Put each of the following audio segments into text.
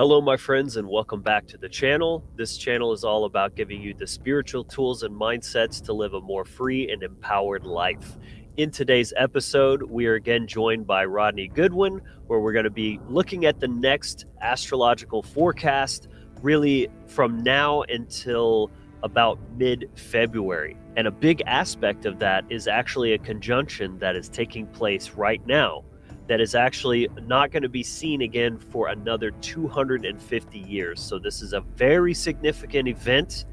Hello, my friends, and welcome back to the channel. This channel is all about giving you the spiritual tools and mindsets to live a more free and empowered life. In today's episode, we are again joined by Rodney Goodwin, where we're going to be looking at the next astrological forecast, really from now until about mid-February. And a big aspect of that is actually a conjunction that is taking place right now that is actually not going to be seen again for another 250 years. So this is a very significant event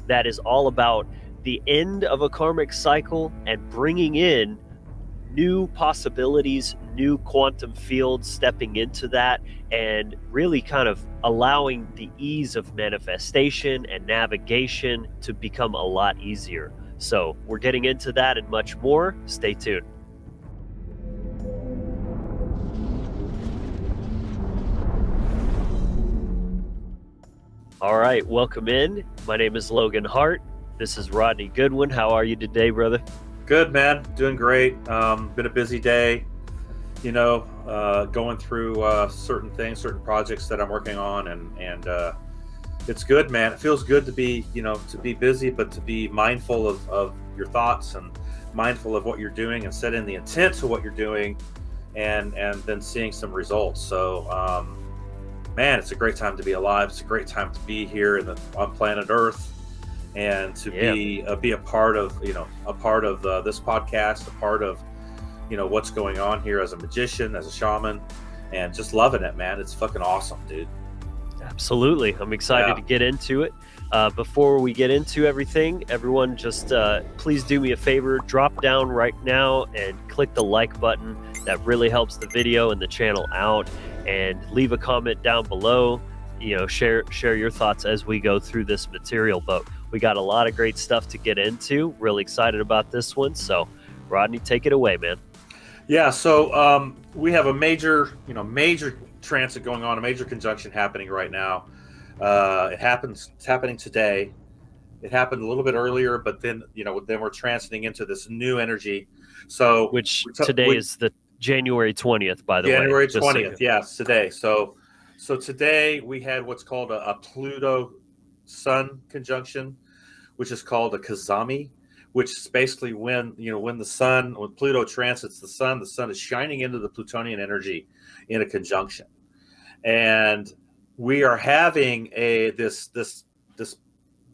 that is all about the end of a karmic cycle and bringing in new possibilities, new quantum fields, stepping into that, and really kind of allowing the ease of manifestation and navigation to become a lot easier. So we're getting into that and much more. Stay tuned. All right, welcome in. My name is Logan Hart. This is Rodney Goodwin. How are you today, brother? Good, man. Doing great. Been a busy day, going through certain things, certain projects that I'm working on, and it's good, man. It feels good to be, to be busy, but to be mindful of your thoughts and mindful of what you're doing and setting the intent to what you're doing, and then seeing some results. So, man, it's a great time to be alive. It's a great time to be here on planet Earth, and to be a part of this podcast, a part of what's going on here as a magician, as a shaman, and just loving it, man. It's fucking awesome, dude. Absolutely. I'm excited to get into it. Before we get into everything, everyone just please do me a favor, drop down right now and click the like button. That really helps the video and the channel out, and leave a comment down below. Share your thoughts as we go through this material, but we got a lot of great stuff to get into. Really excited about this one. So Rodney, take it away, man. Yeah, so we have a major transit going on, a major conjunction happening right now. It's happening today. It happened a little bit earlier, but then we're transiting into this new energy. So which today is the January 20th, by the way. January 20th, yes, today. So today we had what's called a Pluto Sun conjunction, which is called a Kazami, which is basically when Pluto transits the sun is shining into the Plutonian energy in a conjunction. And we are having this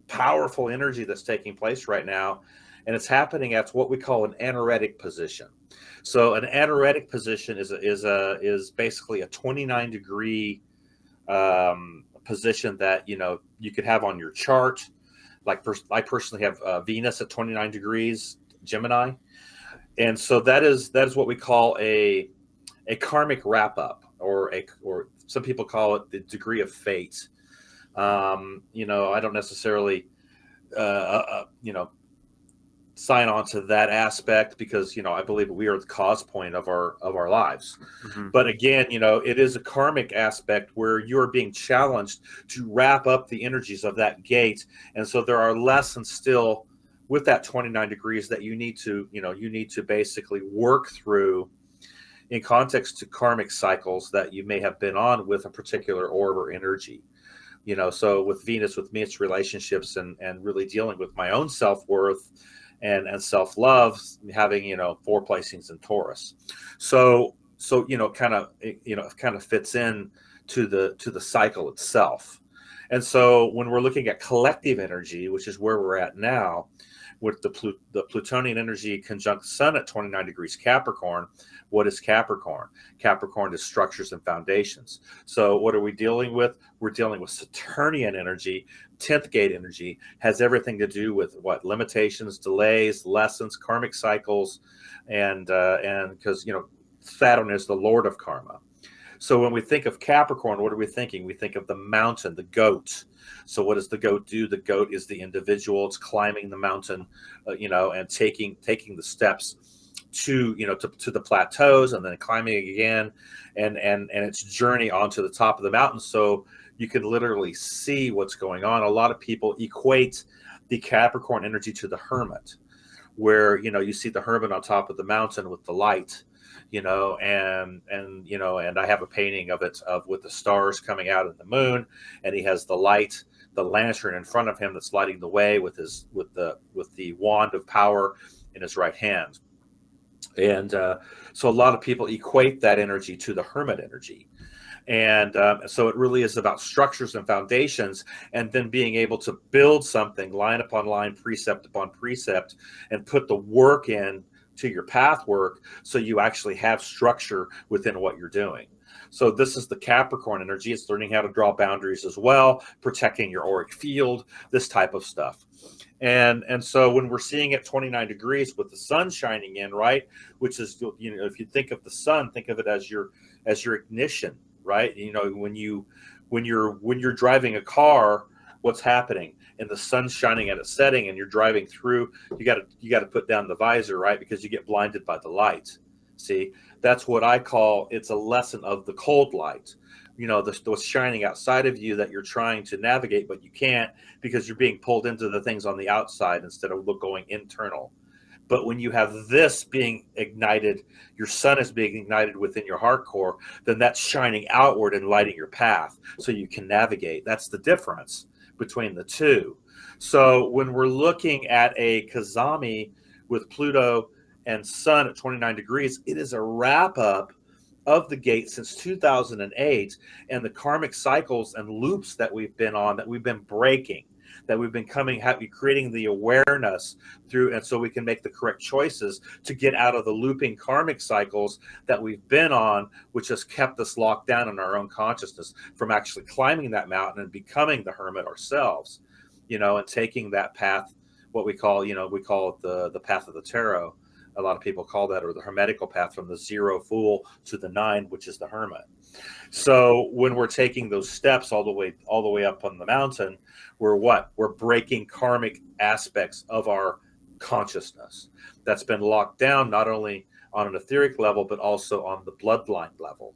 powerful energy that's taking place right now, and it's happening at what we call an anaretic position. So an anaretic position is basically a 29-degree position that you could have on your chart. Like I personally have Venus at 29 degrees Gemini, and so that is what we call a karmic wrap up, or some people call it the degree of fate. I don't necessarily sign on to that aspect, because I believe we are the cause point of our lives. Mm-hmm. But again, it is a karmic aspect where you are being challenged to wrap up the energies of that gate, and so there are lessons still with that 29 degrees that you need to basically work through in context to karmic cycles that you may have been on with a particular orb or energy. So with Venus, with me, it's relationships and really dealing with my own self-worth and self-love, having 4 placings in Taurus. So it kind of fits in to the cycle itself. And so when we're looking at collective energy, which is where we're at now, with the Plutonian energy conjunct Sun at 29 degrees Capricorn. What is Capricorn? Capricorn is structures and foundations. So what are we dealing with? We're dealing with Saturnian energy. 10th gate energy has everything to do with what? Limitations, delays, lessons, karmic cycles, and because Saturn is the lord of karma. So when we think of Capricorn, what are we thinking? We think of the mountain, the goat. So what does the goat do? The goat is the individual. It's climbing the mountain, and taking the steps to the plateaus, and then climbing again, and its journey onto the top of the mountain. So you can literally see what's going on. A lot of people equate the Capricorn energy to the hermit, where you see the hermit on top of the mountain with the light. and I have a painting of it with the stars coming out and the moon, and he has the lantern in front of him that's lighting the way with the wand of power in his right hand. And so a lot of people equate that energy to the hermit energy. And so it really is about structures and foundations, and then being able to build something line upon line, precept upon precept, and put the work in to your path work so you actually have structure within what you're doing. So this is the Capricorn energy. It's learning how to draw boundaries as well, protecting your auric field, this type of stuff. And so when we're seeing it 29 degrees with the sun shining in, right, which is, if you think of the sun, think of it as your ignition, right? When you're driving a car, what's happening? And the sun's shining at a setting, and you're driving through. You got to put down the visor, right? Because you get blinded by the light. See, that's what I call, it's a lesson of the cold light. What's shining outside of you that you're trying to navigate, but you can't because you're being pulled into the things on the outside instead of going internal. But when you have this being ignited, your sun is being ignited within your heart core, then that's shining outward and lighting your path so you can navigate. That's the difference between the two. So when we're looking at a Kazami with Pluto and Sun at 29 degrees, it is a wrap up of the gate since 2008 and the karmic cycles and loops that we've been on, that we've been breaking, that we've been creating the awareness through, and so we can make the correct choices to get out of the looping karmic cycles that we've been on, which has kept us locked down in our own consciousness from actually climbing that mountain and becoming the hermit ourselves, and taking that path, what we call it the path of the tarot. A lot of people call that, or the hermetical path, from the 0 fool to the 9, which is the hermit. So when we're taking those steps all the way up on the mountain, we're breaking karmic aspects of our consciousness that's been locked down, not only on an etheric level, but also on the bloodline level,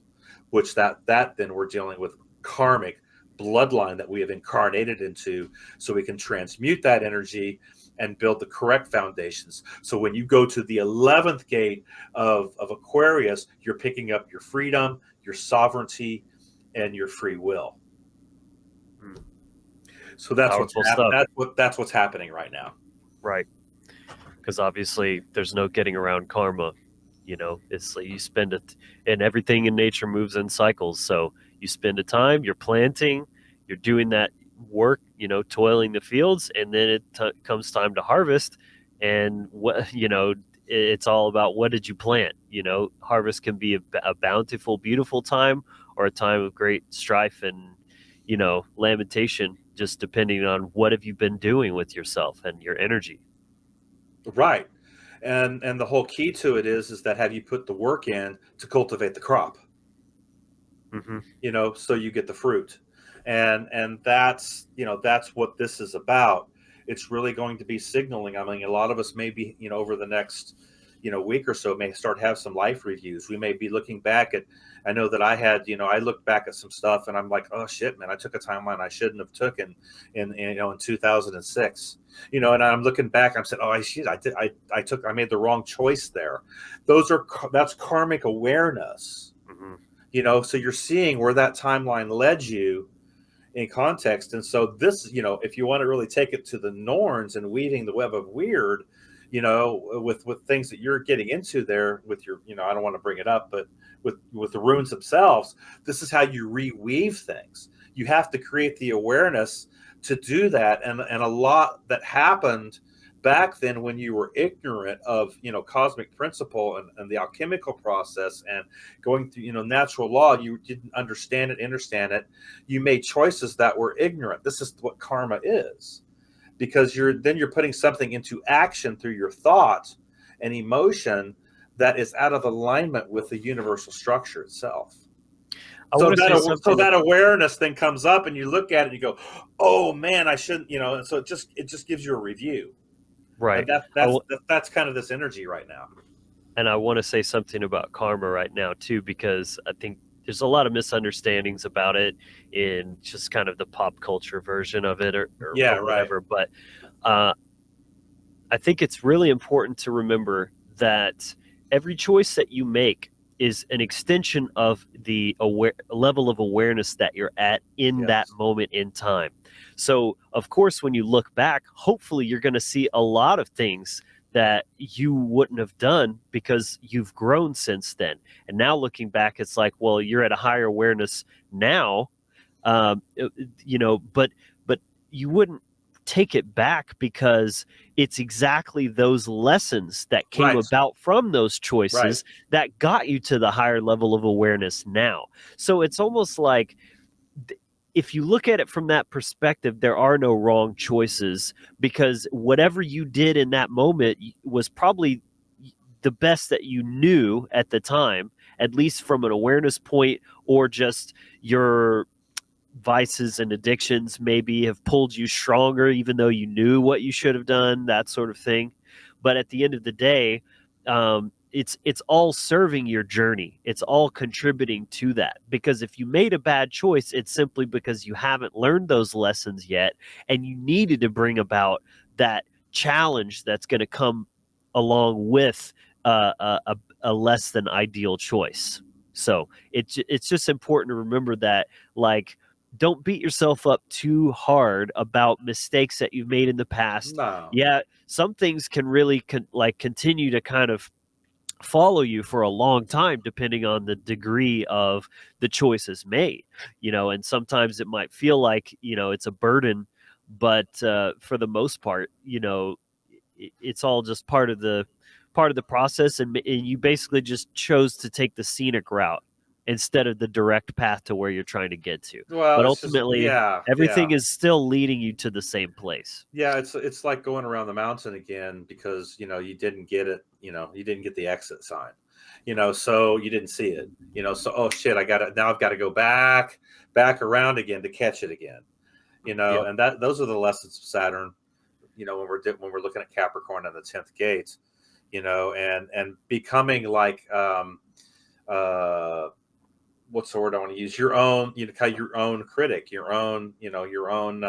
which that then we're dealing with karmic bloodline that we have incarnated into, so we can transmute that energy and build the correct foundations. So when you go to the 11th gate of Aquarius, you're picking up your freedom, your sovereignty, and your free will. So that's that's what's happening right now. Right. Because obviously there's no getting around karma. It's like you spend it, and everything in nature moves in cycles. So you spend a time, you're planting, you're doing that work, toiling the fields, and then it comes time to harvest. And it's all about, what did you plant? Harvest can be a bountiful, beautiful time, or a time of great strife and lamentation, just depending on what have you been doing with yourself and your energy. Right. And the whole key to it is that, have you put the work in to cultivate the crop? Mm-hmm. So you get the fruit. And that's what this is about. It's really going to be signaling. I mean, a lot of us may be, over the next, week or so, may start have some life reviews. We may be looking back at, I know that I had, I looked back at some stuff and I'm like, oh shit, man, I took a timeline I shouldn't have taken in 2006, and I'm looking back, I'm saying, oh, I made the wrong choice there. That's karmic awareness, so you're seeing where that timeline led you in context. And so this, if you want to really take it to the norns and weaving the web of weird, with things that you're getting into there with your, I don't want to bring it up, but with the runes themselves, this is how you reweave things. You have to create the awareness to do that. And a lot that happened back then when you were ignorant of, cosmic principle and the alchemical process and going through, natural law, you didn't understand it. You made choices that were ignorant. This is what karma is, because you're putting something into action through your thought and emotion that is out of alignment with the universal structure itself. So that awareness then comes up, and you look at it and you go, oh man, I shouldn't, and so it just gives you a review. Right. That's kind of this energy right now. And I want to say something about karma right now too, because I think there's a lot of misunderstandings about it in just kind of the pop culture version of it or whatever. Right. But I think it's really important to remember that every choice that you make is an extension of the level of awareness that you're at in that Yes. moment in time. So, of course, when you look back, hopefully you're going to see a lot of things that you wouldn't have done because you've grown since then. And now looking back, it's like, well, you're at a higher awareness now, but you wouldn't take it back because it's exactly those lessons that came Right. about from those Right. choices that got you to the higher level of awareness now. So it's almost like, if you look at it from that perspective, there are no wrong choices, because whatever you did in that moment was probably the best that you knew at the time, at least from an awareness point, or just your vices and addictions maybe have pulled you stronger, even though you knew what you should have done, that sort of thing. But at the end of the day, it's all serving your journey. It's all contributing to that. Because if you made a bad choice, it's simply because you haven't learned those lessons yet, and you needed to bring about that challenge that's going to come along with a less than ideal choice. So it's just important to remember that, like, don't beat yourself up too hard about mistakes that you've made in the past. No. Yeah, some things can really continue to kind of follow you for a long time, depending on the degree of the choices made. And sometimes it might feel like it's a burden, but for the most part, it's all just part of the process, and you basically just chose to take the scenic route instead of the direct path to where you're trying to get to. Well, But it's just ultimately, yeah, everything yeah. is still leading you to the same place. Yeah, it's like going around the mountain again because you didn't get it, you didn't get the exit sign. So you didn't see it. So oh shit, I've got to go back around again to catch it again. Yep. And those are the lessons of Saturn, when we're looking at Capricorn on the 10th gate, and becoming like what's the word I want to use? Your own, kind of your own critic, your own, your own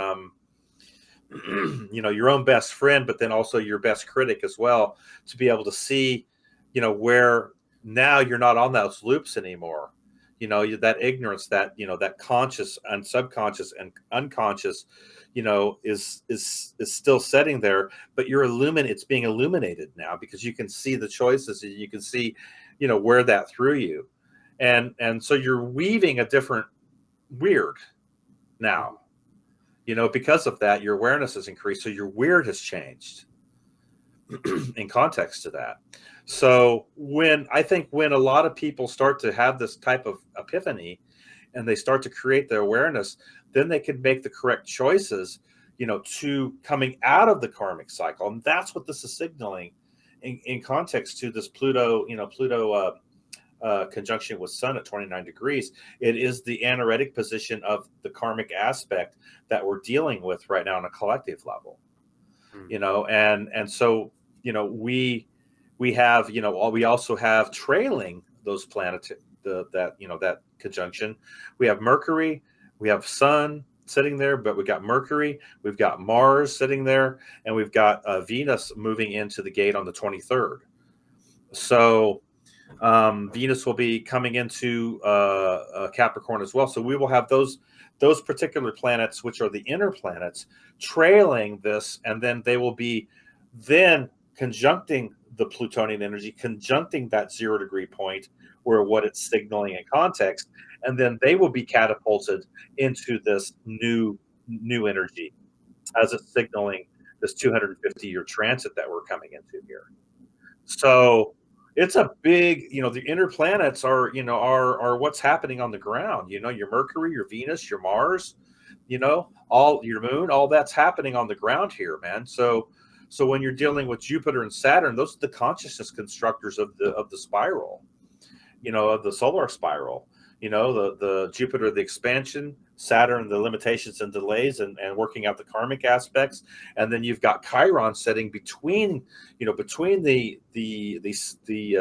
your own best friend, but then also your best critic as well, to be able to see, where now you're not on those loops anymore. That ignorance, that conscious and subconscious and unconscious, is still sitting there, but it's being illuminated now because you can see the choices and you can see, where that threw you. And so you're weaving a different weird now. Because of that, your awareness has increased. So your weird has changed in context to that. So when a lot of people start to have this type of epiphany and they start to create their awareness, then they can make the correct choices, to coming out of the karmic cycle. And that's what this is signaling in context to this Pluto conjunction with Sun at 29 degrees. It is the anaretic position of the karmic aspect that we're dealing with right now on a collective level. And so we have we also have trailing those planets, that conjunction. We have Mercury, we have Sun sitting there, but we got Mercury, we've got Mars sitting there, and we've got Venus moving into the gate on the 23rd. So Venus will be coming into Capricorn as well. So we will have those particular planets, which are the inner planets, trailing this, and then they will be then conjuncting the Plutonian energy, conjuncting that 0 degree point where what it's signaling in context, and then they will be catapulted into this new energy as it's signaling this 250-year transit that we're coming into here. So it's a big, the inner planets are what's happening on the ground. Your Mercury, your Venus, your Mars, all your moon, all that's happening on the ground here, man. So when you're dealing with Jupiter and Saturn, those are the consciousness constructors of the spiral, of the solar spiral. The Jupiter, the expansion, Saturn, the limitations and delays, and working out the karmic aspects. And then you've got Chiron sitting between the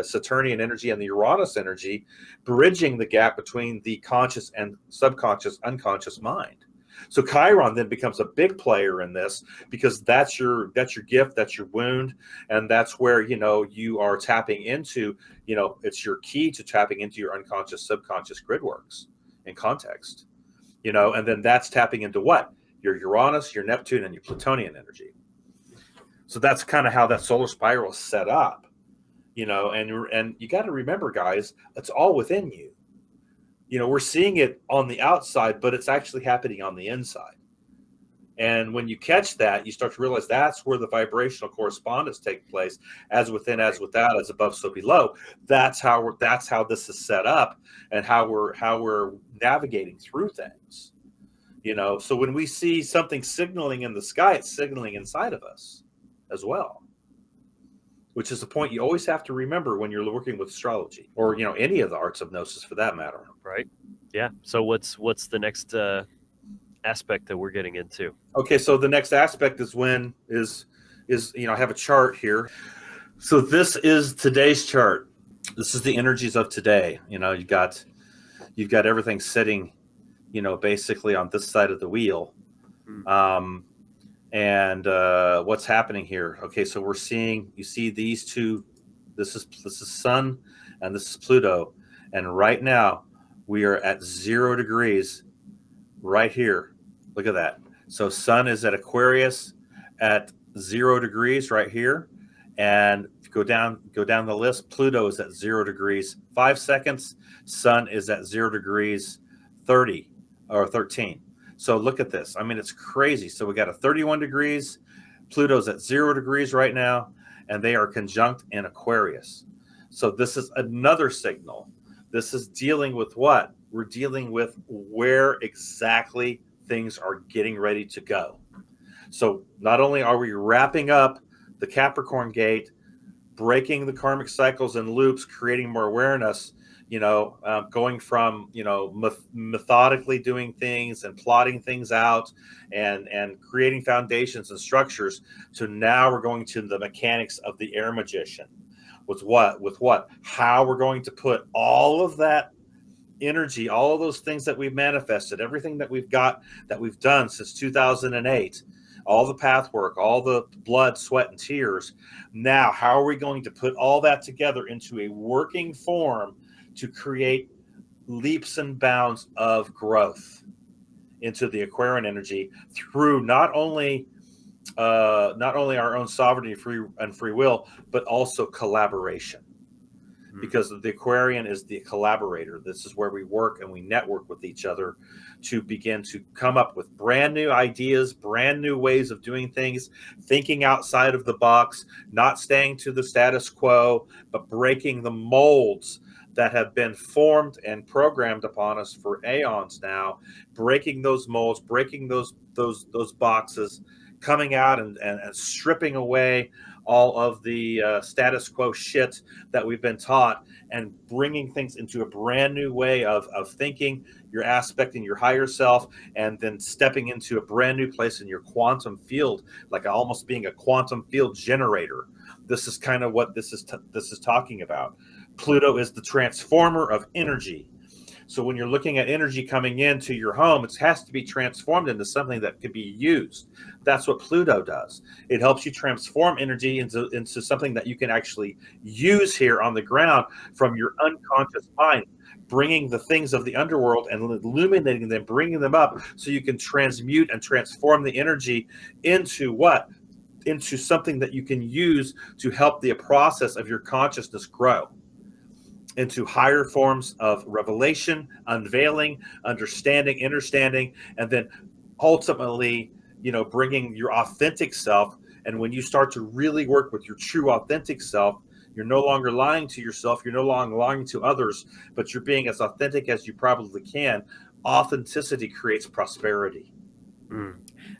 Saturnian energy and the Uranus energy, bridging the gap between the conscious and subconscious, unconscious mind. So Chiron then becomes a big player in this, because that's your gift, that's your wound, and that's where, you are tapping into, it's your key to tapping into your unconscious, subconscious grid works in context, and then that's tapping into what? Your Uranus, your Neptune, and your Plutonian energy. So that's kind of how that solar spiral is set up, and you got to remember, guys, it's all within you. We're seeing it on the outside, but it's actually happening on the inside. And when you catch that, you start to realize that's where the vibrational correspondence takes place, as within, as without, as above, so below. That's how this is set up, and how we're navigating through things. So when we see something signaling in the sky, it's signaling inside of us as well, which is the point you always have to remember when you're working with astrology, or any of the arts of gnosis for that matter. Right. Yeah. So what's the next aspect that we're getting into? Okay. So the next aspect is I have a chart here. So this is today's chart. This is the energies of today. You've got everything sitting, basically on this side of the wheel. And what's happening here? Okay, so you see these two. This is Sun, and this is Pluto, and right now we are at 0 degrees right here. Look at that. So Sun is at Aquarius at 0 degrees right here, and if you go down the list, Pluto is at 0 degrees 5 seconds. Sun is at 0 degrees 30 or 13. So look at this. I mean, it's crazy. So we got a 31 degrees. Pluto's at 0 degrees right now, and they are conjunct in Aquarius. So this is another signal. This is dealing with what? We're dealing with where exactly things are getting ready to go. So not only are we wrapping up the Capricorn gate, breaking the karmic cycles and loops, creating more awareness, going from, methodically doing things and plotting things out and creating foundations and structures, to now we're going to the mechanics of the air magician. With what? How we're going to put all of that energy, all of those things that we've manifested, everything that we've got, that we've done since 2008, all the path work, all the blood, sweat, and tears. Now, how are we going to put all that together into a working form to create leaps and bounds of growth into the Aquarian energy through not only our own sovereignty, free will, but also collaboration? Because the Aquarian is the collaborator. This is where we work and we network with each other to begin to come up with brand new ideas, brand new ways of doing things, thinking outside of the box, not staying to the status quo, but breaking the molds that have been formed and programmed upon us for aeons now, breaking those molds, breaking those boxes, coming out and stripping away all of the status quo shit that we've been taught, and bringing things into a brand new way of thinking, your aspecting your higher self, and then stepping into a brand new place in your quantum field, like almost being a quantum field generator. This is kind of what this is talking about. Pluto is the transformer of energy. So when you're looking at energy coming into your home, it has to be transformed into something that could be used. That's what Pluto does. It helps you transform energy into something that you can actually use here on the ground from your unconscious mind, bringing the things of the underworld and illuminating them, bringing them up so you can transmute and transform the energy into what? Into something that you can use to help the process of your consciousness grow into higher forms of revelation, unveiling, understanding, and then ultimately, bringing your authentic self. And when you start to really work with your true authentic self, you're no longer lying to yourself, you're no longer lying to others, but you're being as authentic as you probably can. Authenticity creates prosperity.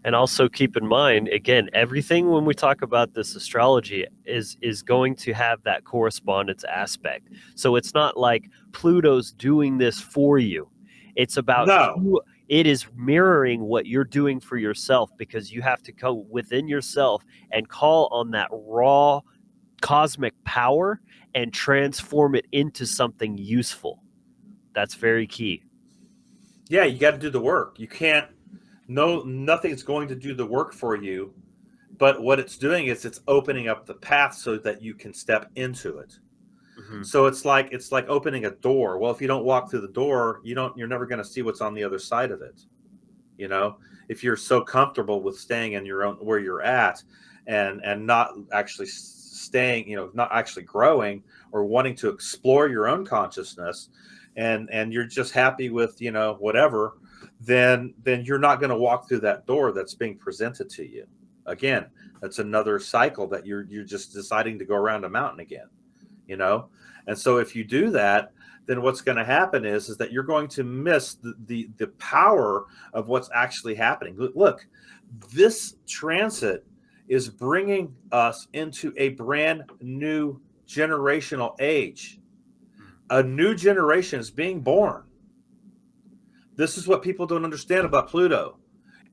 And also keep in mind, again, everything when we talk about this astrology is going to have that correspondence aspect. So it's not like Pluto's doing this for you. It's about it is mirroring what you're doing for yourself, because you have to go within yourself and call on that raw cosmic power and transform it into something useful. That's very key. Yeah, you got to do the work. You can't nothing's going to do the work for you. But what it's doing is it's opening up the path so that you can step into it. Mm-hmm. So it's like opening a door. Well, if you don't walk through the door, you're never going to see what's on the other side of it. You know, if you're so comfortable with staying in your own where you're at and not actually staying, not actually growing or wanting to explore your own consciousness, and you're just happy with whatever, then you're not going to walk through that door that's being presented to you. Again, that's another cycle that you're just deciding to go around a mountain again. And so if you do that, then what's going to happen is that you're going to miss the power of what's actually happening. Look, this transit is bringing us into a brand new generational age. A new generation is being born. This is what people don't understand about Pluto.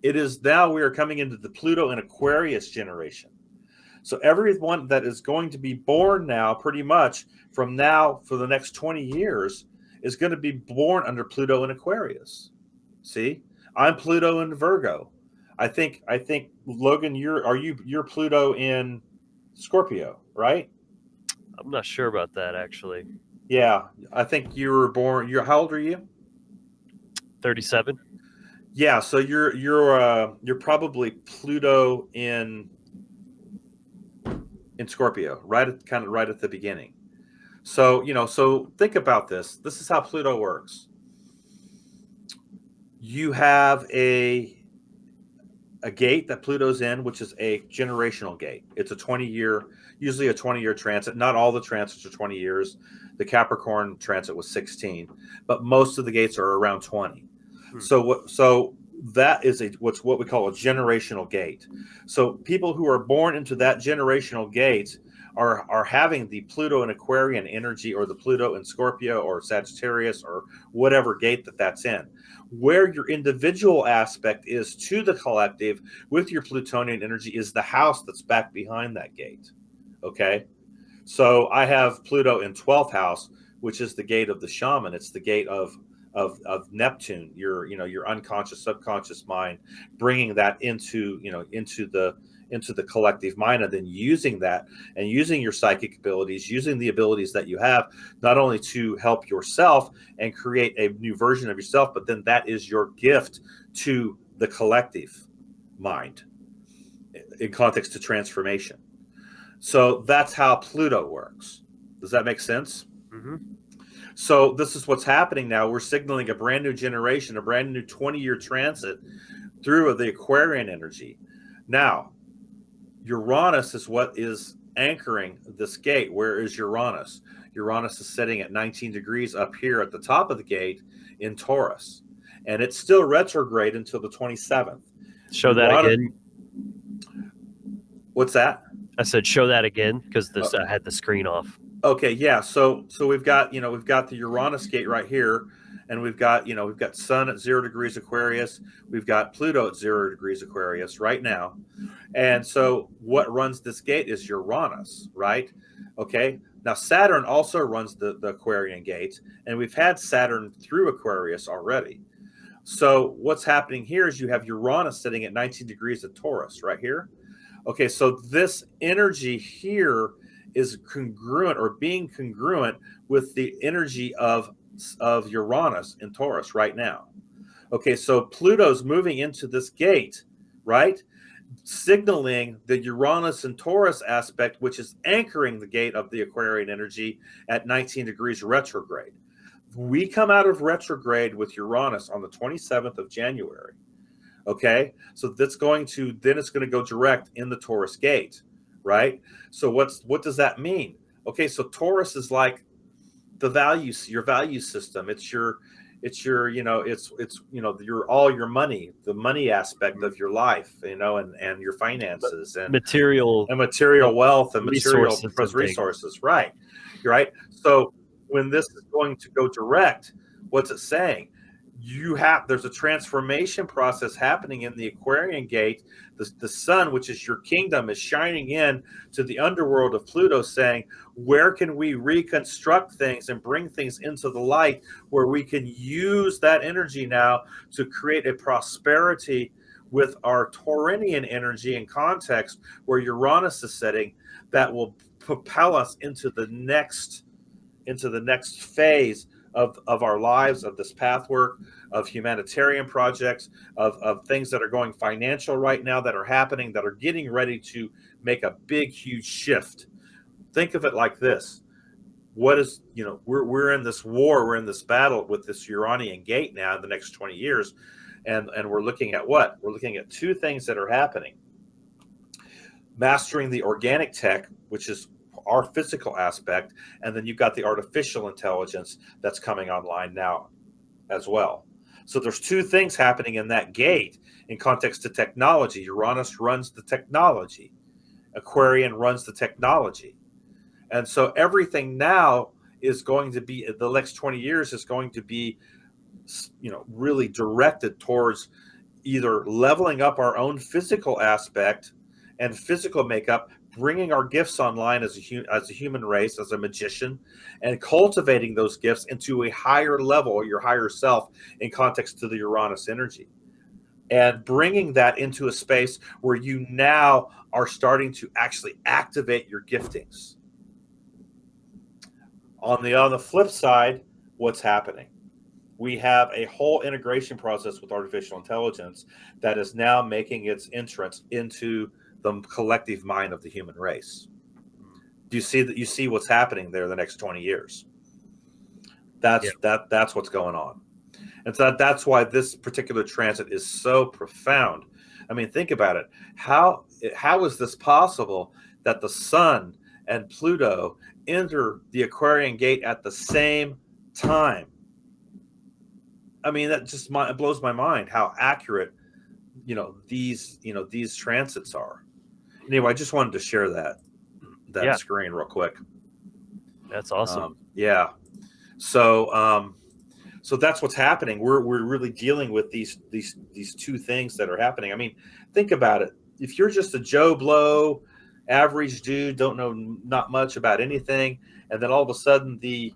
It is now we are coming into the Pluto and Aquarius generation. So everyone that is going to be born now, pretty much from now for the next 20 years, is going to be born under Pluto and Aquarius. See, I'm Pluto and Virgo. I think Logan, you're Pluto in Scorpio, right? I'm not sure about that actually. Yeah, I think you were born. How old are you? 37. Yeah, so you're probably Pluto in Scorpio, right at the beginning. So, so think about this. This is how Pluto works. You have a gate that Pluto's in, which is a generational gate. It's usually a 20-year transit. Not all the transits are 20 years. The Capricorn transit was 16, but most of the gates are around 20. So that is what we call a generational gate. So people who are born into that generational gate are having the Pluto and Aquarian energy, or the Pluto and Scorpio or Sagittarius or whatever gate that's in. Where your individual aspect is to the collective with your Plutonian energy is the house that's back behind that gate. Okay, so I have Pluto in 12th house, which is the gate of the shaman. It's the gate of Neptune, your unconscious, subconscious mind, bringing that into the collective mind, and then using that and using your psychic abilities, using the abilities that you have, not only to help yourself and create a new version of yourself, but then that is your gift to the collective mind in context to transformation. So that's how Pluto works. Does that make sense? Mm-hmm. So this is what's happening now. We're signaling a brand new generation, a brand new 20-year transit through the Aquarian energy. Now, Uranus is what is anchoring this gate. Where is Uranus? Uranus is sitting at 19 degrees up here at the top of the gate in Taurus. And it's still retrograde until the 27th. Show that again. What's that? I said show that again because I had the screen off. Okay, yeah. So we've got the Uranus gate right here, and we've got Sun at 0 degrees Aquarius. We've got Pluto at 0 degrees Aquarius right now. And so what runs this gate is Uranus, right? Okay. Now Saturn also runs the Aquarian gate, and we've had Saturn through Aquarius already. So what's happening here is you have Uranus sitting at 19 degrees of Taurus right here. Okay, so this energy here is congruent or being congruent with the energy of Uranus in Taurus right now. Okay, so Pluto's moving into this gate, right? Signaling the Uranus and Taurus aspect, which is anchoring the gate of the Aquarian energy at 19 degrees retrograde. We come out of retrograde with Uranus on the 27th of January. Okay, so it's going to go direct in the Taurus gate, right? So what does that mean? Okay, so Taurus is like the values, your value system. It's your all your money, the money aspect of your life, and your finances and material wealth and material resources, right? Right. So when this is going to go direct, what's it saying? There's a transformation process happening in the Aquarian gate. The sun, which is your kingdom, is shining in to the underworld of Pluto, saying, where can we reconstruct things and bring things into the light where we can use that energy now to create a prosperity with our Taurinian energy and context where Uranus is setting, that will propel us into the next phase of our lives, of this path work, of humanitarian projects, of things that are going financial right now, that are happening, that are getting ready to make a big, huge shift. Think of it like this. What is, we're in this war, we're in this battle with this Uranian gate now in the next 20 years. And we're looking at what? We're looking at two things that are happening. Mastering the organic tech, which is our physical aspect, and then you've got the artificial intelligence that's coming online now as well. So there's two things happening in that gate in context to technology. Uranus runs the technology. Aquarian runs the technology. And so everything now is going to be, the next 20 years is going to be, really directed towards either leveling up our own physical aspect and physical makeup, bringing our gifts online as a human race, as a magician, and cultivating those gifts into a higher level, your higher self, in context to the Uranus energy, and bringing that into a space where you now are starting to actually activate your giftings. On the flip side, what's happening? We have a whole integration process with artificial intelligence that is now making its entrance into the collective mind of the human race. Do you see that? You see what's happening there the next 20 years? That's what's going on. And so that's why this particular transit is so profound. I mean, think about it. How is this possible that the sun and Pluto enter the Aquarian gate at the same time? I mean, that just it blows my mind how accurate, these transits are. Anyway, I just wanted to share that screen real quick. That's awesome. So that's what's happening. We're really dealing with these two things that are happening. I mean, think about it. If you're just a Joe Blow, average dude, don't know not much about anything, and then all of a sudden the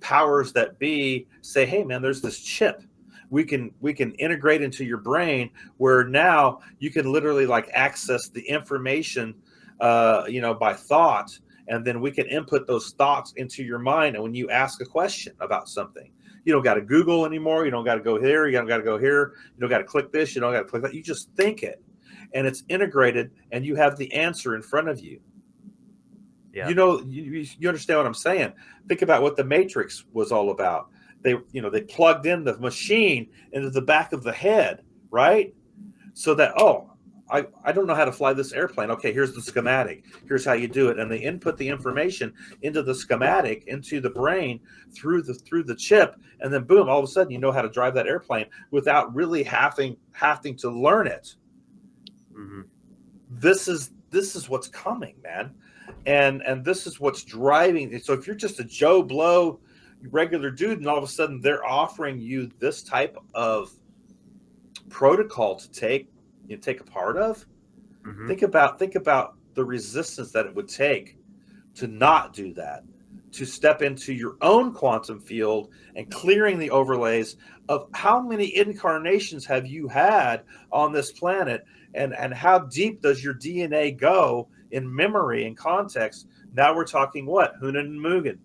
powers that be say, hey man, there's this chip we can integrate into your brain where now you can literally like access the information by thought, and then we can input those thoughts into your mind. And when you ask a question about something, you don't got to Google anymore, you don't got to go here, you don't got to go here, you don't got to click this, you don't got to click that, you just think it and it's integrated and you have the answer in front of you. You understand what I'm saying? Think about what the Matrix was all about. They plugged in the machine into the back of the head, right? So that, I don't know how to fly this airplane. Okay, here's the schematic. Here's how you do it. And they input the information into the schematic, into the brain, through the chip, and then boom, all of a sudden you know how to drive that airplane without really having to learn it. Mm-hmm. This is what's coming, man. And this is what's driving. So if you're just a Joe Blow regular dude and all of a sudden they're offering you this type of protocol to take a part of, mm-hmm. think about the resistance that it would take to not do that, to step into your own quantum field and clearing the overlays of how many incarnations have you had on this planet, and how deep does your DNA go in memory and context. Now we're talking what? Hunan and Mugen.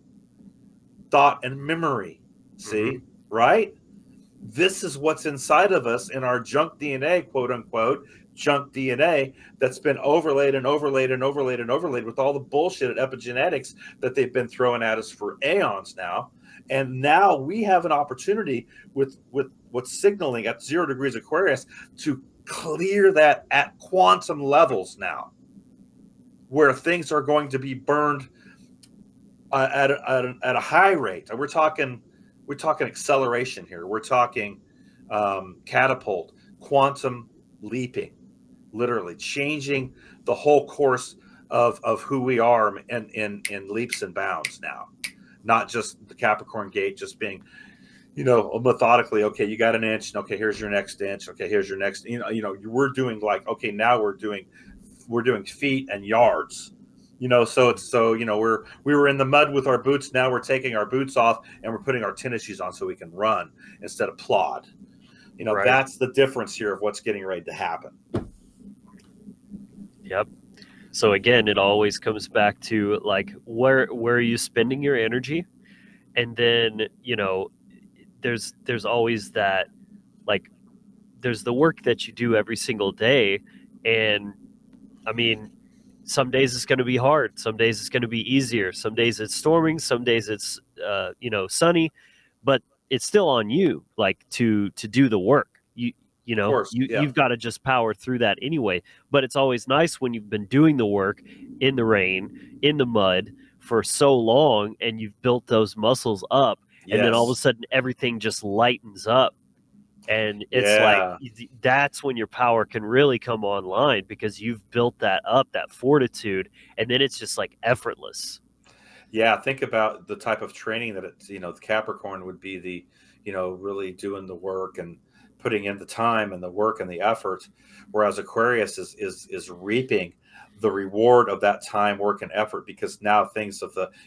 Thought and memory. See? Mm-hmm. Right? This is what's inside of us in our junk DNA, quote unquote, junk DNA that's been overlaid and overlaid and overlaid and overlaid with all the bullshit at epigenetics that they've been throwing at us for aeons now. And now we have an opportunity with what's signaling at 0 degrees Aquarius to clear that at quantum levels now, where things are going to be burned at a high rate. We're talking acceleration here. We're talking catapult, quantum leaping, literally changing the whole course of who we are in leaps and bounds now. Not just the Capricorn gate, just being, methodically, okay, you got an inch, okay, here's your next inch, okay, here's your next, we're doing like, okay, now we're doing feet and yards. We were in the mud with our boots. Now we're taking our boots off and we're putting our tennis shoes on so we can run instead of plod. Right. That's the difference here of what's getting ready to happen. Yep. So again, it always comes back to like where are you spending your energy? And then, there's always that, like, there's the work that you do every single day. And I mean, some days it's going to be hard, some days it's going to be easier, some days it's storming, some days it's sunny, but it's still on you, like, to do the work. Of course, yeah. You've got to just power through that anyway. But it's always nice when you've been doing the work in the rain, in the mud for so long, and you've built those muscles up, and then all of a Yes. sudden everything just lightens up. And it's like, Yeah. that's when your power can really come online, because you've built that up, that fortitude, and then it's just like effortless. Yeah, think about the type of training that it's, the Capricorn would be the, really doing the work and putting in the time and the work and the effort, whereas Aquarius is reaping the reward of that time, work, and effort, because now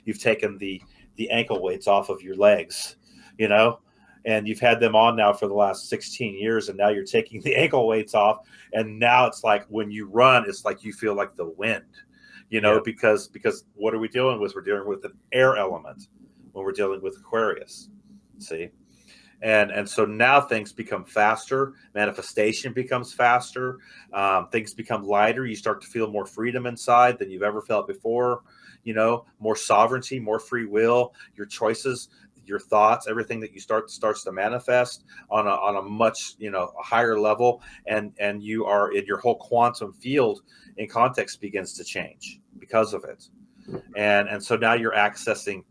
you've taken the ankle weights off of your legs, you know, and you've had them on now for the last 16 years, and now you're taking the ankle weights off, and now it's like when you run, it's like you feel like the wind. Yeah. Because what are we dealing with? We're dealing with an air element when we're dealing with Aquarius. See? And so now things become faster, manifestation becomes faster, things become lighter. You start to feel more freedom inside than you've ever felt before, more sovereignty, more free will, your choices, your thoughts, everything that you starts to manifest on a much, a higher level, and you are in your whole quantum field in context begins to change because of it. And so now you're accessing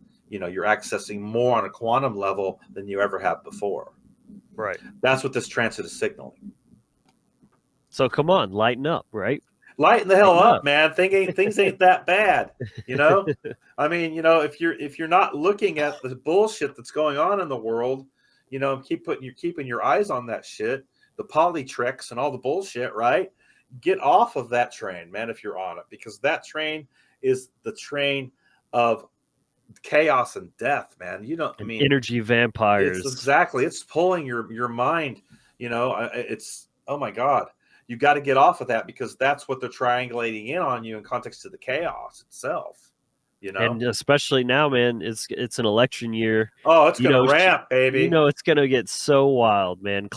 more on a quantum level than you ever have before. Right. That's what this transit is signaling. So come on, lighten up, right? Lighten the hell Lighten up, up. man. Things ain't that bad. I mean, if you're not looking at the bullshit that's going on in the world, keeping your eyes on that shit, the poly tricks and all the bullshit, right? Get off of that train, man, if you're on it, because that train is the train of chaos and death, man. And energy vampires. It's pulling your mind, it's, oh my God, you got to get off of that, because that's what they're triangulating in on you in context to the chaos itself, And especially now, man, it's an election year. Oh, it's gonna ramp, baby. It's gonna get so wild, man.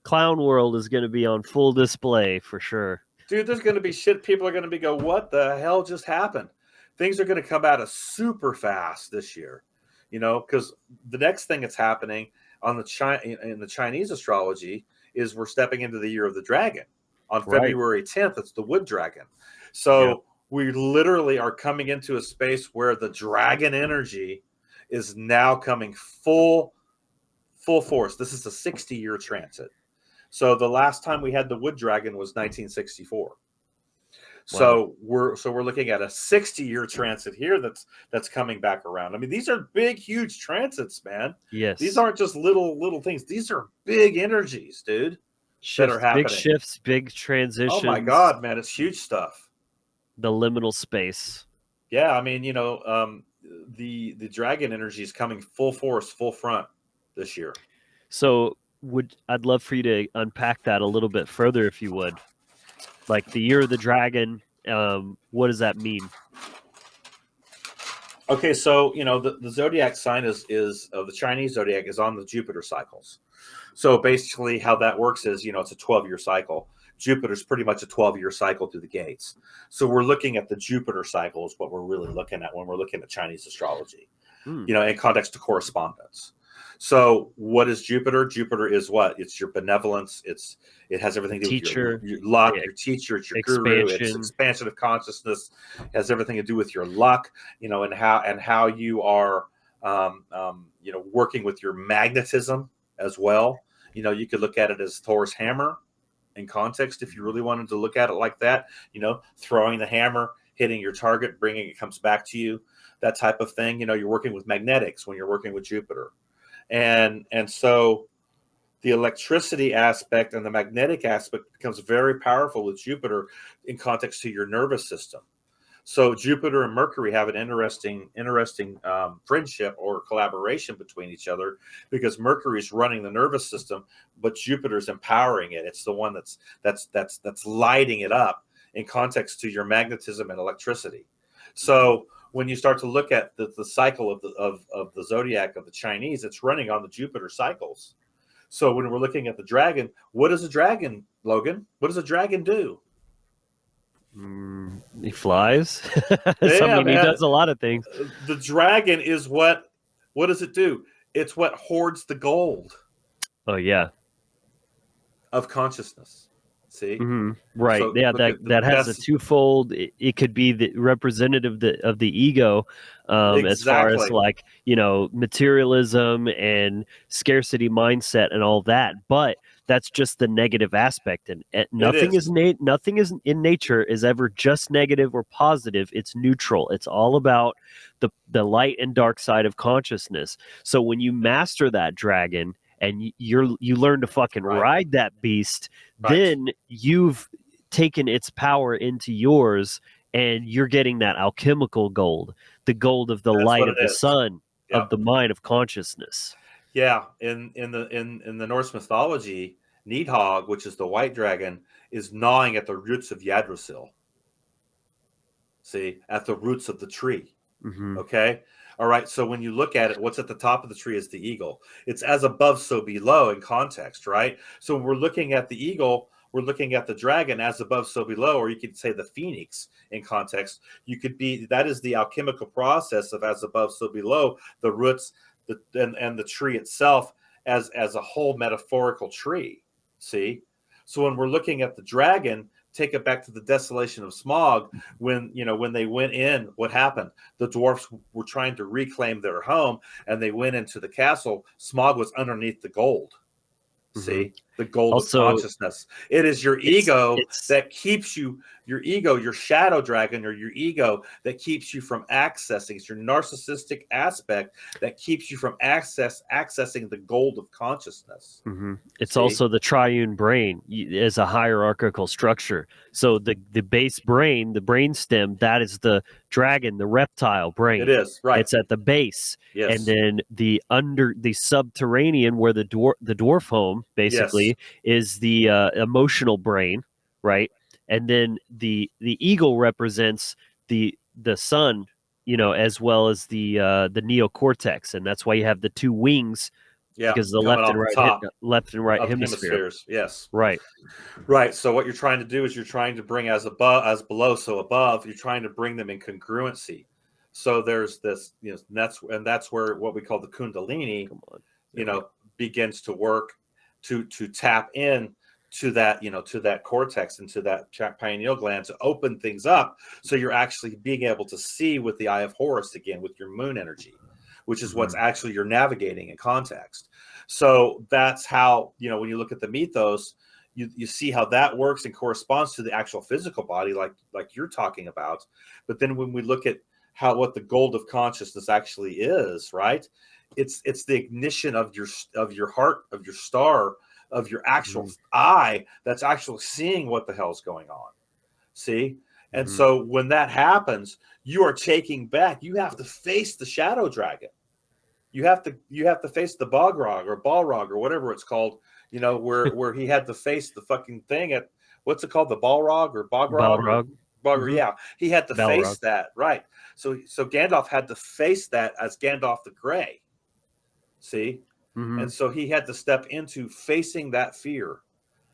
Clown world is gonna be on full display for sure. Dude, there's gonna be shit. People are gonna go, what the hell just happened? Things are gonna come out of super fast this year, because the next thing that's happening in the Chinese astrology is we're stepping into the year of the dragon. On February 10th, it's the wood dragon. So we literally are coming into a space where the dragon energy is now coming full force. This is a 60-year transit. So the last time we had the wood dragon was 1964. Wow. So we're looking at a 60-year transit here that's coming back around. I mean, these are big, huge transits, man. Yes. These aren't just little things. These are big energies, dude. That are happening. Big shifts, big transitions. Oh my God, man, it's huge stuff. The liminal space. Yeah, I mean, the dragon energy is coming full force, full front this year. So I'd love for you to unpack that a little bit further, if you would. Like the year of the dragon, what does that mean? Okay, so the zodiac sign is the Chinese zodiac is on the Jupiter cycles. So basically, how that works is it's a 12-year cycle. Jupiter's pretty much a 12-year cycle through the gates. So we're looking at the Jupiter cycle is what we're really looking at when we're looking at Chinese astrology. In context to correspondence. So what is Jupiter? Jupiter is what? It's your benevolence. It has everything to do with your luck, your teacher, it's your guru, it's expansion of consciousness. It has everything to do with your luck, and how you are, working with your magnetism as well. You could look at it as Thor's hammer in context if you really wanted to look at it like that. Throwing the hammer, hitting your target, bringing it comes back to you, that type of thing. You're working with magnetics when you're working with Jupiter. And so the electricity aspect and the magnetic aspect becomes very powerful with Jupiter in context to your nervous system. So Jupiter and Mercury have an interesting friendship or collaboration between each other, because Mercury is running the nervous system, but Jupiter's empowering it. It's the one that's lighting it up in context to your magnetism and electricity. So when you start to look at the cycle of the zodiac of the Chinese, it's running on the Jupiter cycles. So when we're looking at the dragon, what does a dragon, Logan? What does a dragon do? He flies. Yeah, I mean, he man. does a lot of things. The dragon is what does it do? It's what hoards the gold Oh yeah. of consciousness. See? Right. So Yeah, look at that has a best. twofold. It could be the representative of the ego, as far as Exactly. like, materialism and scarcity mindset and all that. But that's just the negative aspect, and nothing is. nothing is in nature is ever just negative or positive. It's neutral. It's all about the light and dark side of consciousness. So when you master that dragon and you learn to fucking Right. ride that beast, Right. then you've taken its power into yours, and you're getting that alchemical gold, the gold of the That's light what of it the is. sun, Yeah. of the mind of consciousness. Yeah. In the Norse mythology, Nidhogg, which is the white dragon, is gnawing at the roots of Yggdrasil. See, at the roots of the tree. Okay. All right. So when you look at it, what's at the top of the tree is the eagle. It's as above, so below in context, right? So when we're looking at the eagle, we're looking at the dragon as above, so below, or you could say the phoenix in context. You could be, that is the alchemical process of as above, so below, the roots, and the tree itself as a whole metaphorical tree. See? So when we're looking at the dragon, take it back to the desolation of Smog. When they went in, what happened? The dwarfs were trying to reclaim their home, and they went into the castle. Smog was underneath the gold. See, the gold Also, of consciousness. It is your ego that keeps you, your ego, your shadow dragon, or your ego that keeps you from accessing. It's your narcissistic aspect that keeps you from accessing the gold of consciousness. It's also the triune brain as a hierarchical structure. So the base brain, the brain stem, that is the dragon, the reptile brain. It is, right. It's at the base. Yes. And then the subterranean, where the dwarf home basically is the emotional brain, right? And then the eagle represents the sun, as well as the neocortex, and that's why you have the two wings. Yeah, because the left and right hemispheres. Yes, right. So what you're trying to do is you're trying to bring as above, as below, so above. You're trying to bring them in congruency. So there's this, and that's where what we call the Kundalini, begins to work to tap in to that, to that cortex and to that pineal gland to open things up. So you're actually being able to see with the eye of Horus again, with your moon energy, which is what's actually you're navigating in context. So that's how, when you look at the mythos, you see how that works and corresponds to the actual physical body, like you're talking about. But then when we look at what the gold of consciousness actually is, right? It's the ignition of your heart, of your star, of your actual eye that's actually seeing what the hell's going on. See? And so when that happens, you are taking back. You have to face the shadow dragon. You have to face the Balrog or whatever it's called. Where he had to face the fucking thing at, what's it called, the Balrog or Balrog? Balrog. Yeah, he had to face that, right? So Gandalf had to face that as Gandalf the Grey. See, and so he had to step into facing that fear.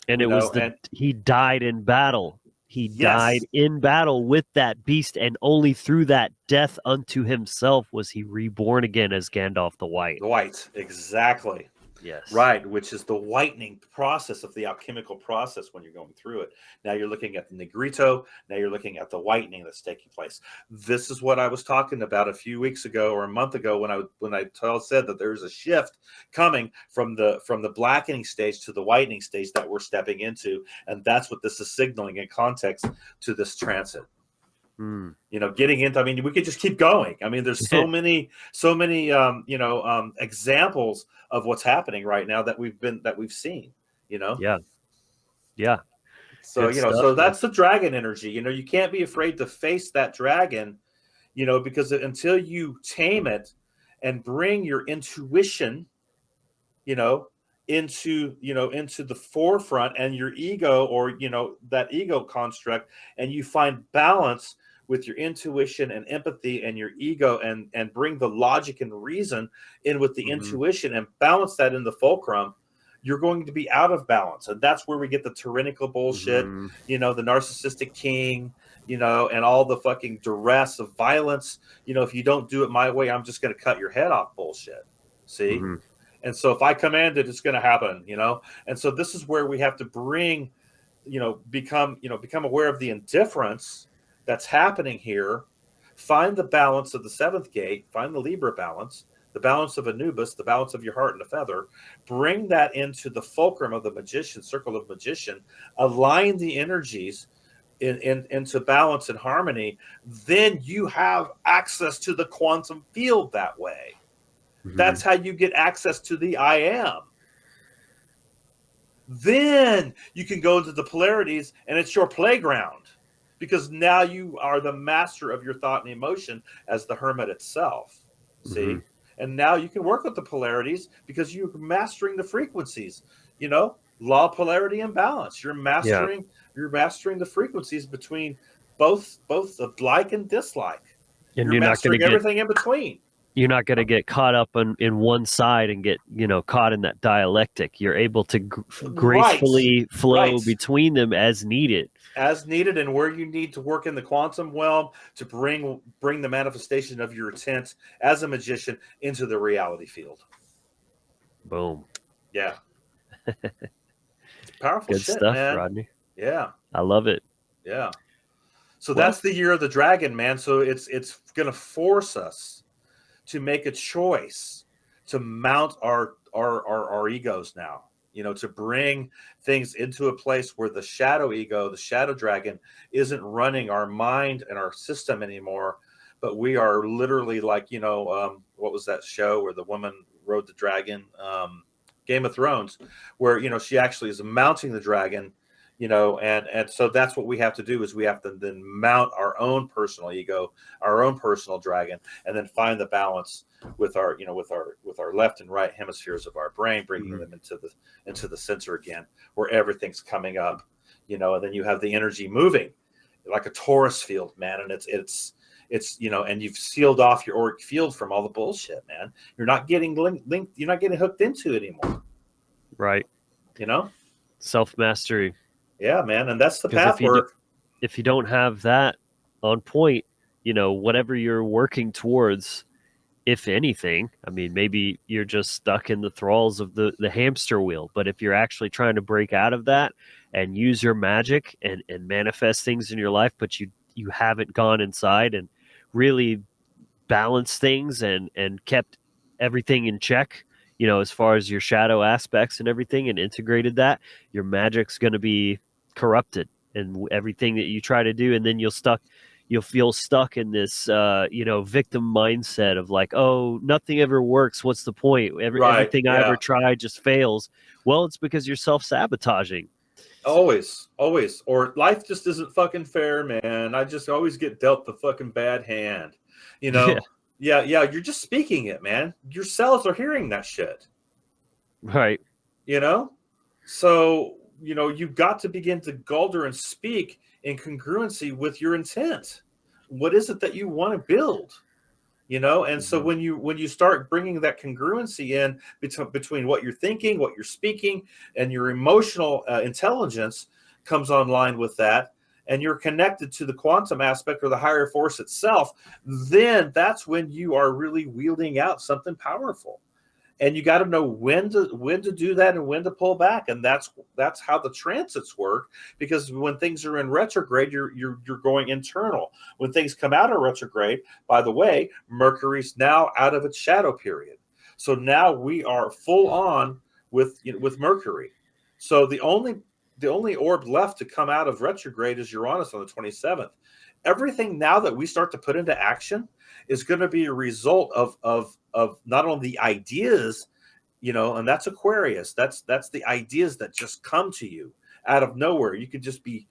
And it was he died in battle. He died in battle with that beast, and only through that death unto himself was he reborn again as Gandalf the White. The White, exactly. Yes. Right, which is the whitening process of the alchemical process when you're going through it. Now you're looking at the Negrito. Now you're looking at the whitening that's taking place. This is what I was talking about a few weeks ago or a month ago when I said that there's a shift coming from the blackening stage to the whitening stage that we're stepping into, and that's what this is signaling in context to this transit. Getting into, we could just keep going. There's so many examples of what's happening right now that we've seen. Yeah. So, Good stuff, so man. that's the dragon energy. You can't be afraid to face that dragon, because until you tame it and bring your intuition, into the forefront, and your ego, or, that ego construct, and you find balance with your intuition and empathy and your ego, and bring the logic and reason in with the intuition and balance that in the fulcrum, you're going to be out of balance. And that's where we get the tyrannical bullshit, the narcissistic king, and all the fucking duress of violence. If you don't do it my way, I'm just going to cut your head off bullshit. See? And so if I command it, it's going to happen, And so this is where we have to become aware of the indifference that's happening here. Find the balance of the seventh gate, find the Libra balance, the balance of Anubis, the balance of your heart and a feather. Bring that into the fulcrum of the magician, circle of magician. Align the energies into balance and harmony. Then you have access to the quantum field that way. That's how you get access to the I am. Then you can go into the polarities, and it's your playground, because now you are the master of your thought and emotion as the hermit itself. See? And now you can work with the polarities because you're mastering the frequencies, law of polarity and balance. You're mastering the frequencies between both of like and dislike. And you're mastering everything in between. You're not going to get caught up in one side and get, caught in that dialectic. You're able to gracefully flow between them as needed. And where you need to work in the quantum realm to bring the manifestation of your intent as a magician into the reality field. Boom. Yeah. It's powerful Good shit, stuff, man. Rodney. Yeah. I love it. Yeah. So that's the year of the dragon, man. So it's going to force us to make a choice to mount our egos now, to bring things into a place where the shadow ego, the shadow dragon, isn't running our mind and our system anymore, but we are literally like, what was that show where the woman rode the dragon, Game of Thrones, where, she actually is mounting the dragon, and so that's what we have to do, is we have to then mount our own personal ego, our own personal dragon, and then find the balance with our left and right hemispheres of our brain, bringing them into the center again, where everything's coming up, and then you have the energy moving like a torus field, man, and it's and you've sealed off your auric field from all the bullshit, man. You're not getting linked, you're not getting hooked into it anymore, right? Self-mastery. Yeah, man, and that's the path work. If you don't have that on point, whatever you're working towards, if anything, I mean, maybe you're just stuck in the thralls of the hamster wheel. But if you're actually trying to break out of that and use your magic and manifest things in your life, but you haven't gone inside and really balanced things and kept everything in check, as far as your shadow aspects and everything, and integrated that, your magic's going to be corrupted, and everything that you try to do, and then you'll feel stuck in this victim mindset of like, oh, nothing ever works, what's the point, everything I ever try just fails. Well, it's because you're self-sabotaging. Always. Or life just isn't fucking fair, man. I just always get dealt the fucking bad hand. Yeah, you're just speaking it, man. Your cells are hearing that shit. Right. So, you've got to begin to gulder and speak in congruency with your intent. What is it that you want to build? And so when you start bringing that congruency in between what you're thinking, what you're speaking, and your emotional intelligence comes online with that, and you're connected to the quantum aspect or the higher force itself, then that's when you are really wielding out something powerful. And you got to know when to do that and when to pull back, and that's how the transits work. Because when things are in retrograde, you're going internal. When things come out of retrograde, by the way, Mercury's now out of its shadow period, so now we are full on with Mercury. So the only orb left to come out of retrograde is Uranus on the 27th. Everything now that we start to put into action is going to be a result of not only the ideas, and that's Aquarius. That's the ideas that just come to you out of nowhere. You could just be,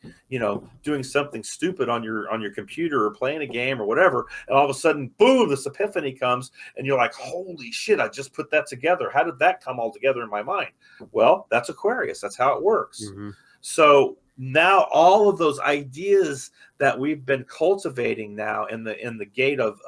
doing something stupid on your computer or playing a game or whatever, and all of a sudden, boom, this epiphany comes, and you're like, holy shit, I just put that together. How did that come all together in my mind? Well, that's Aquarius. That's how it works. Mm-hmm. So now all of those ideas that we've been cultivating now in the gate of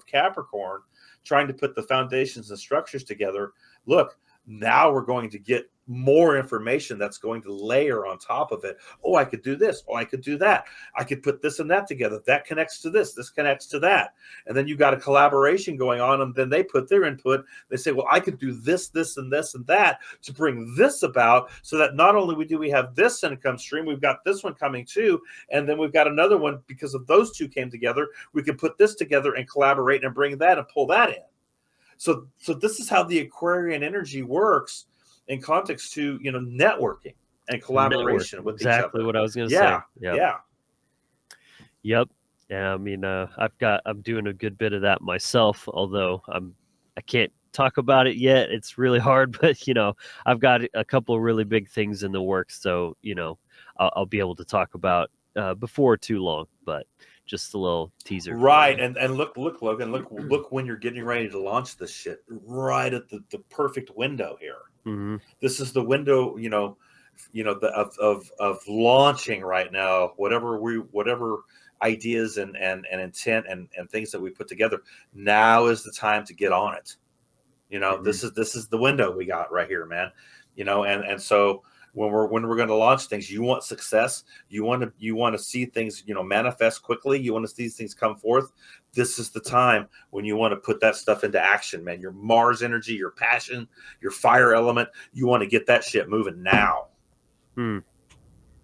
Capricorn, trying to put the foundations and structures together, look, now we're going to get more information that's going to layer on top of it. Oh, I could do this. Oh, I could do that. I could put this and that together. That connects to this. This connects to that. And then you got a collaboration going on, and then they put their input. They say, well, I could do this, this, and this, and that to bring this about, so that not only do we have this income stream, we've got this one coming too, and then we've got another one because of those two came together. We can put this together and collaborate and bring that and pull that in. So this is how the Aquarian energy works in context to, networking and collaboration with each other. Exactly what I was going to say. Yeah. Yep. Yeah. I mean, I'm doing a good bit of that myself, although I can't talk about it yet. It's really hard, but I've got a couple of really big things in the works. So, I'll be able to talk about before too long, but just a little teaser. Right. And look, Logan, look when you're getting ready to launch this shit, right at the perfect window here. Mm-hmm. This is the window, of launching right now, whatever ideas and intent and things that we put together. Now is the time to get on it. Mm-hmm. This is the window we got right here, man. And so when we're going to launch things, you want success. You want to see things, manifest quickly. You want to see things come forth. This is the time when you want to put that stuff into action, man. Your Mars energy, your passion, your fire element. You want to get that shit moving now.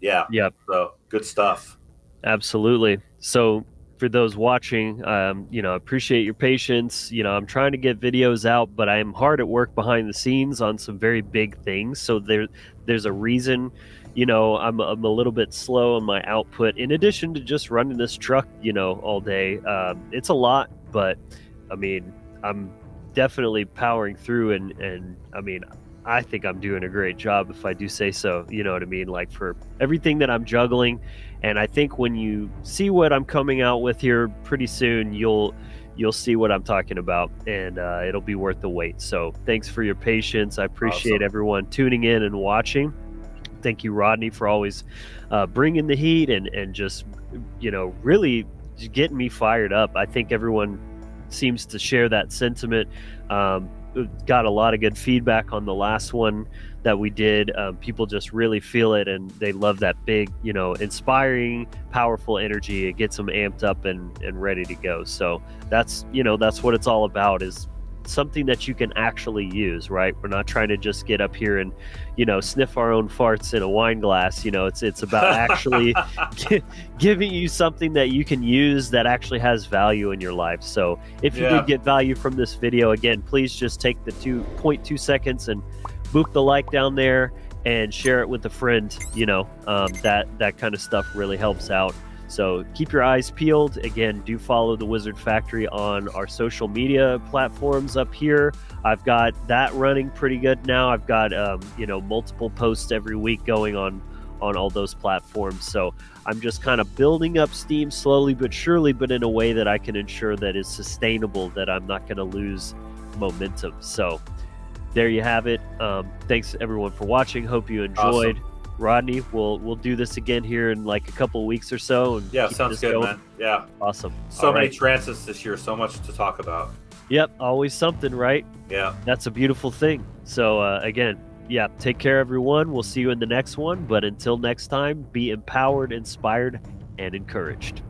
Yeah. Yep. So good stuff. Absolutely. So for those watching, appreciate your patience. I'm trying to get videos out, but I am hard at work behind the scenes on some very big things. So there's a reason, I'm a little bit slow on my output, in addition to just running this truck, all day. It's a lot, but I mean, I'm definitely powering through, and I mean, I think I'm doing a great job, if I do say so. You know what I mean? Like, for everything that I'm juggling. And I think when you see what I'm coming out with here pretty soon, you'll see what I'm talking about, and it'll be worth the wait. So thanks for your patience. I appreciate everyone tuning in and watching. Thank you, Rodney, for always bringing the heat and just, really getting me fired up. I think everyone seems to share that sentiment. Got a lot of good feedback on the last one that we did. People just really feel it, and they love that big, inspiring, powerful energy. It gets them amped up and ready to go. So that's what it's all about, is something that you can actually use, right? We're not trying to just get up here and, sniff our own farts in a wine glass. It's about actually giving you something that you can use that actually has value in your life. So if you did get value from this video, again, please just take the 2.2 seconds and book the like down there and share it with a friend. That kind of stuff really helps out. So keep your eyes peeled. Again, do follow the Wizard Factory on our social media platforms up here. I've got that running pretty good now. I've got multiple posts every week going on all those platforms. So I'm just kind of building up steam slowly but surely, but in a way that I can ensure that is sustainable, that I'm not going to lose momentum. So there you have it. Thanks everyone for watching. Hope you enjoyed. Awesome. Rodney, we'll do this again here in like a couple of weeks or so. And sounds good, man. Yeah. Awesome. So many transits this year, so much to talk about. Yep. Always something, right? Yeah. That's a beautiful thing. So again, take care, everyone. We'll see you in the next one. But until next time, be empowered, inspired, and encouraged.